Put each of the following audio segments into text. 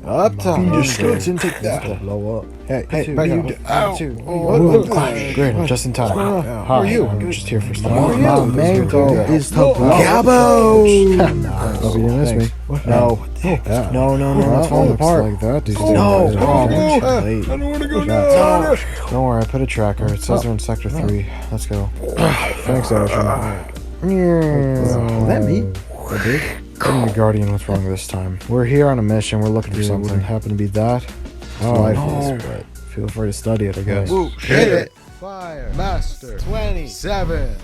Uptown. Your skirts and take that. Blow up. Hey, back up. Great, I'm just in time. Who are you? I'm just here for stuff. My main goal is to blow Gabo! Hope you didn't miss me. No. No, it's falling apart. Like that, these days. No. I don't want to go down. Don't worry, I put a tracker. It says they're in Sector 3. Let's go. Thanks, Ocean. Is that me? I'm the Guardian, what's wrong this time? We're here on a mission, we're looking for something. Wouldn't happen to be that. Lifeless, but feel free to study it, I guess. Hit it! Fire Master 27.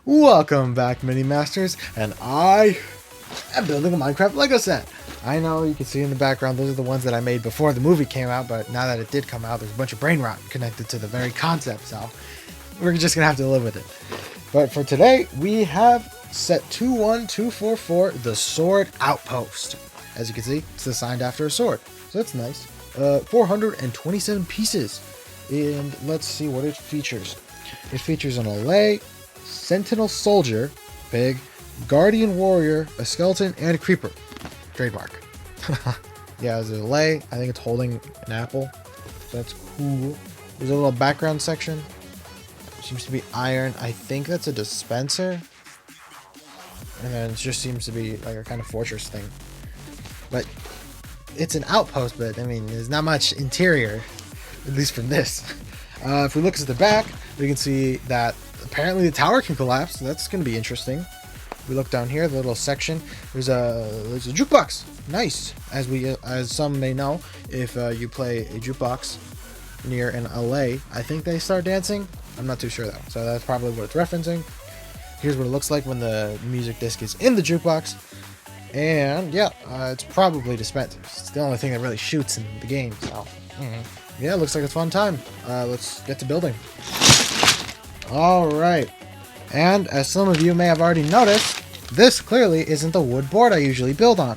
Welcome back, Mini Masters, and I am building a Minecraft Lego set. I know you can see in the background, those are the ones that I made before the movie came out, but now that it did come out, there's a bunch of brain rot connected to the very concept, so we're just gonna have to live with it. But for today, we have set 21244, the Sword Outpost. As you can see, it's designed after a sword, so that's nice. 427 pieces, and let's see what it features. It features an allay, sentinel soldier, pig, guardian warrior, a skeleton, and a creeper. Trademark. Yeah, there's a allay. I think it's holding an apple. That's cool. There's a little background section. Seems to be iron. I think that's a dispenser. And then it just seems to be like a kind of fortress thing. But it's an outpost, but I mean, there's not much interior, at least from this. If we look at the back, we can see that apparently the tower can collapse. So that's going to be interesting. We look down here, the little section. There's a jukebox. Nice. As some may know, if you play a jukebox near an allay, I think they start dancing. I'm not too sure though. So that's probably what it's referencing. Here's what it looks like when the music disc is in the jukebox. And yeah, it's probably dispensers. It's the only thing that really shoots in the game. So yeah, it looks like a fun time. Let's get to building. All right. And as some of you may have already noticed, this clearly isn't the wood board I usually build on.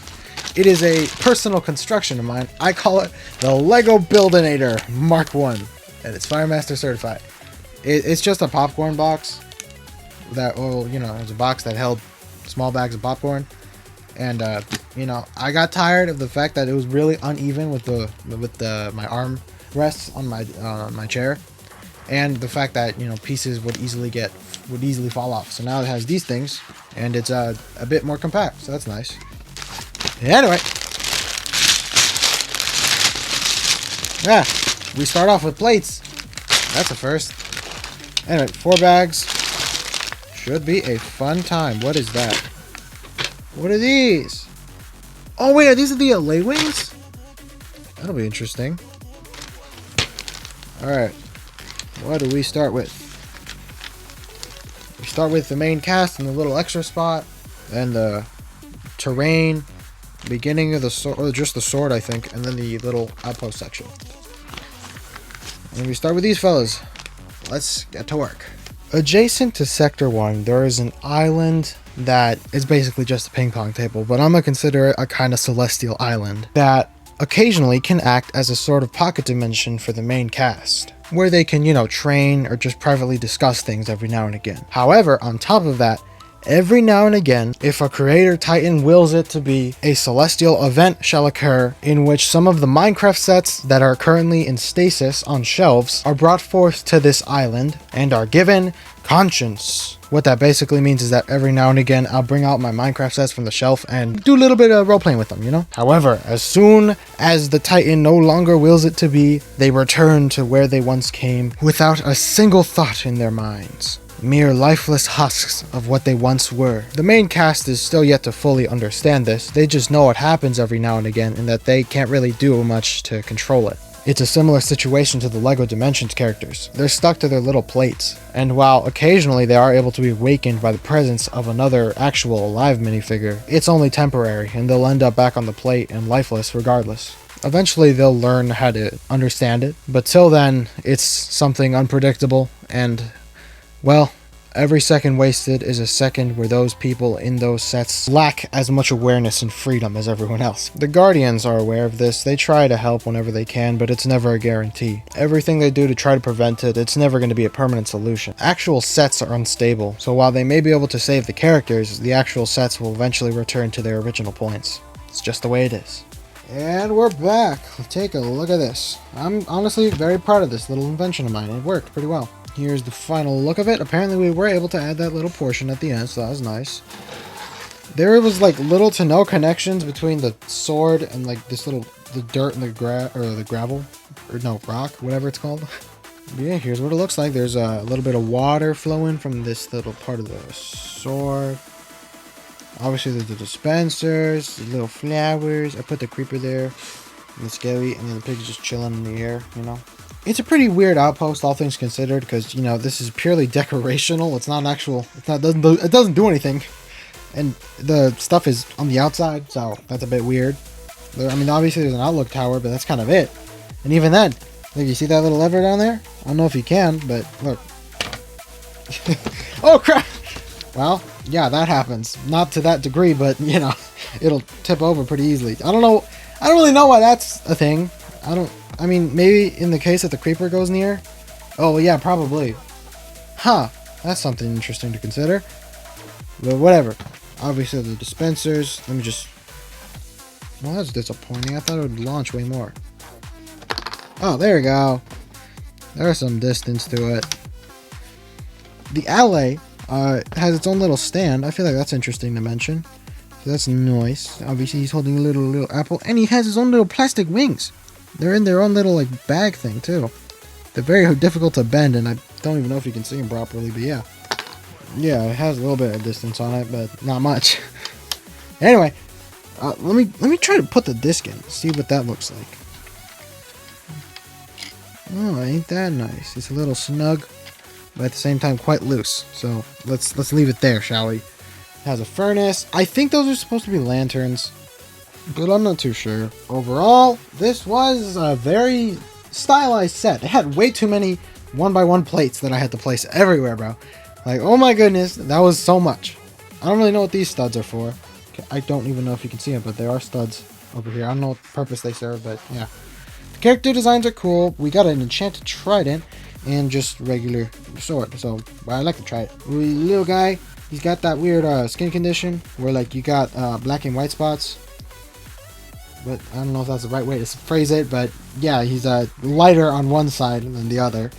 It is a personal construction of mine. I call it the Lego Buildinator Mark 1. And it's Firemaster certified. It's just a popcorn box. That, well, you know, it was a box that held small bags of popcorn. And, you know, I got tired of the fact that it was really uneven with my arm rests on my chair. And the fact that, you know, pieces would easily fall off. So now it has these things, and it's a bit more compact, so that's nice. Anyway, yeah, we start off with plates. That's a first. Anyway, 4 bags. Should be a fun time. What is that? What are these? Oh wait, these are the allay wings? That'll be interesting. Alright. What do we start with? We start with the main cast and the little extra spot, then the terrain, beginning of the sword, or just the sword I think, and then the little outpost section. And we start with these fellas. Let's get to work. Adjacent to Sector 1, there is an island that is basically just a ping pong table, but I'm gonna consider it a kind of celestial island that occasionally can act as a sort of pocket dimension for the main cast, where they can, you know, train or just privately discuss things every now and again. However, on top of that, every now and again, if a creator titan wills it to be, a celestial event shall occur in which some of the Minecraft sets that are currently in stasis on shelves are brought forth to this island and are given conscience. What that basically means is that every now and again I'll bring out my Minecraft sets from the shelf and do a little bit of role playing with them, you know? However, as soon as the Titan no longer wills it to be, they return to where they once came without a single thought in their minds. Mere lifeless husks of what they once were. The main cast is still yet to fully understand this. They just know it happens every now and again and that they can't really do much to control it. It's a similar situation to the LEGO Dimensions characters. They're stuck to their little plates, and while occasionally they are able to be awakened by the presence of another actual alive minifigure, it's only temporary and they'll end up back on the plate and lifeless regardless. Eventually they'll learn how to understand it, but till then it's something unpredictable and, well, every second wasted is a second where those people in those sets lack as much awareness and freedom as everyone else. The Guardians are aware of this. They try to help whenever they can, but it's never a guarantee. Everything they do to try to prevent it, it's never going to be a permanent solution. Actual sets are unstable, so while they may be able to save the characters, the actual sets will eventually return to their original points. It's just the way it is. And we're back. Take a look at this. I'm honestly very proud of this little invention of mine. It worked pretty well. Here's the final look of it. Apparently we were able to add that little portion at the end, so that was nice. There was like little to no connections between the sword and like this little, the dirt and the gravel, or no, rock, whatever it's called. Yeah, here's what it looks like. There's a little bit of water flowing from this little part of the sword. Obviously, there's the dispensers, the little flowers. I put the creeper there, and the skelly, and then the pig's just chilling in the air, you know. It's a pretty weird outpost, all things considered, because, you know, this is purely decorational. It's not actual, it doesn't do anything. And the stuff is on the outside, so that's a bit weird. I mean, obviously, there's an outlook tower, but that's kind of it. And even then, look, you see that little lever down there? I don't know if you can, but look. Oh, crap! Well, yeah, that happens. Not to that degree, but, you know, it'll tip over pretty easily. I don't know. I don't really know why that's a thing. I mean, maybe in the case that the creeper goes near. Oh, yeah, probably. Huh. That's something interesting to consider. But whatever. Obviously, the dispensers. Let me just... Well, that's disappointing. I thought it would launch way more. Oh, there we go. There's some distance to it. The alley has its own little stand. I feel like that's interesting to mention. So that's nice. Obviously, he's holding a little apple. And he has his own little plastic wings. They're in their own little, like, bag thing, too. They're very difficult to bend, and I don't even know if you can see them properly, but yeah. Yeah, it has a little bit of distance on it, but not much. Anyway, let me try to put the disc in. See what that looks like. Oh, ain't that nice? It's a little snug, but at the same time quite loose. So let's leave it there, shall we? It has a furnace. I think those are supposed to be lanterns, but I'm not too sure. Overall, this was a very stylized set. It had way too many 1x1 plates that I had to place everywhere, bro. Like, oh my goodness, that was so much. I don't really know what these studs are for. I don't even know if you can see them, but there are studs over here. I don't know what purpose they serve, but yeah. The character designs are cool. We got an enchanted trident and just regular sword. So, I like to try it. Little guy, he's got that weird skin condition where, like, you got black and white spots. But I don't know if that's the right way to phrase it, but yeah, he's lighter on one side than the other.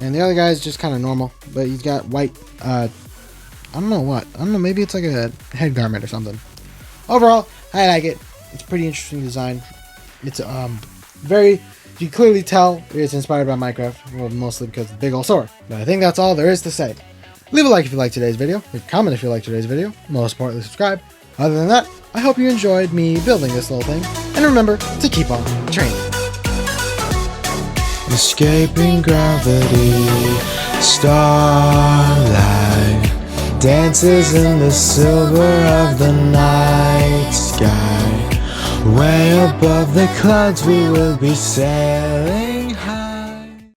And the other guy is just kind of normal, but he's got white, I don't know what. I don't know, maybe it's like a head garment or something. Overall, I like it. It's a pretty interesting design. It's very, you clearly tell it's inspired by Minecraft, well, mostly because of the big old sword. But I think that's all there is to say. Leave a like if you liked today's video, leave a comment if you liked today's video, most importantly subscribe. Other than that, I hope you enjoyed me building this little thing, and remember to keep on training. Escaping gravity, starlight dances in the silver of the night sky. Way above the clouds we will be sailing.